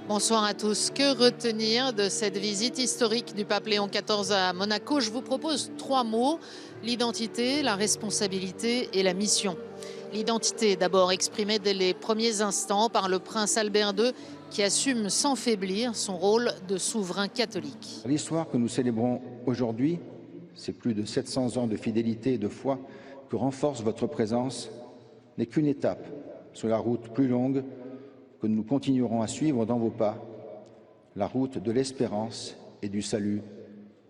Bonsoir à tous. Que retenir de cette visite historique du pape Léon XIV à Monaco? Je vous propose 3 mots: l'identité, la responsabilité et la mission. L'identité, d'abord exprimée dès les premiers instants par le prince Albert II, qui assume sans faiblir son rôle de souverain catholique. L'histoire que nous célébrons aujourd'hui, ces plus de 700 ans de fidélité et de foi que renforce votre présence, n'est qu'une étape sur la route plus longue que nous continuerons à suivre dans vos pas, la route de l'espérance et du salut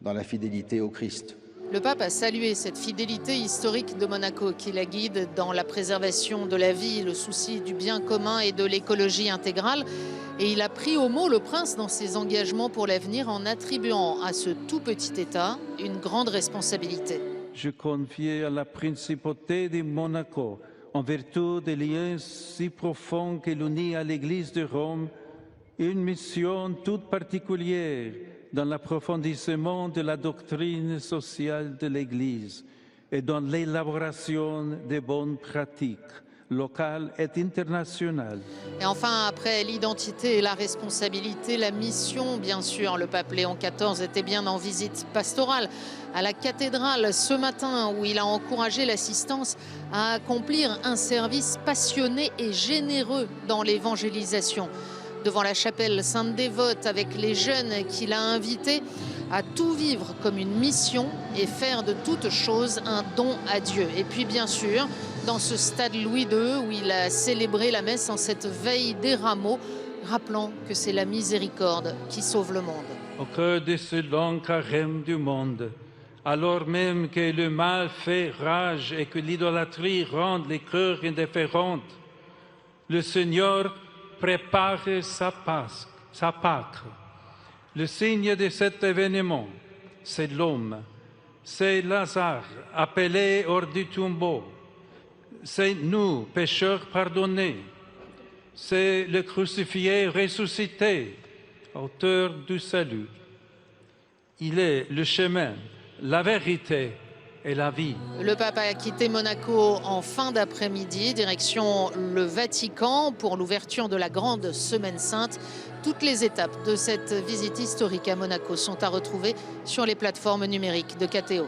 dans la fidélité au Christ. Le pape a salué cette fidélité historique de Monaco qui la guide dans la préservation de la vie, le souci du bien commun et de l'écologie intégrale. Et il a pris au mot le prince dans ses engagements pour l'avenir en attribuant à ce tout petit État une grande responsabilité. Je confie à la principauté de Monaco, en vertu des liens si profonds qui l'unit à l'Église de Rome, une mission toute particulière dans l'approfondissement de la doctrine sociale de l'Église et dans l'élaboration des bonnes pratiques locales et internationales. Et enfin, après l'identité et la responsabilité, la mission, bien sûr. Le pape Léon XIV était bien en visite pastorale à la cathédrale ce matin, où il a encouragé l'assistance à accomplir un service passionné et généreux dans l'évangélisation. Devant la chapelle Sainte-Dévote, avec les jeunes qu'il a invités à tout vivre comme une mission et faire de toute chose un don à Dieu. Et puis bien sûr, dans ce stade Louis II où il a célébré la messe en cette veille des rameaux, rappelant que c'est la miséricorde qui sauve le monde. Au cœur de ce long carême du monde, alors même que le mal fait rage et que l'idolâtrie rend les cœurs indifférents, le Seigneur prépare sa Pâque. Le signe de cet événement, c'est l'homme, c'est Lazare, appelé hors du tombeau, c'est nous, pécheurs pardonnés, c'est le crucifié ressuscité, auteur du salut. Il est le chemin, la vérité et la vie. Le pape a quitté Monaco en fin d'après-midi, direction le Vatican pour l'ouverture de la grande Semaine Sainte. Toutes les étapes de cette visite historique à Monaco sont à retrouver sur les plateformes numériques de KTO.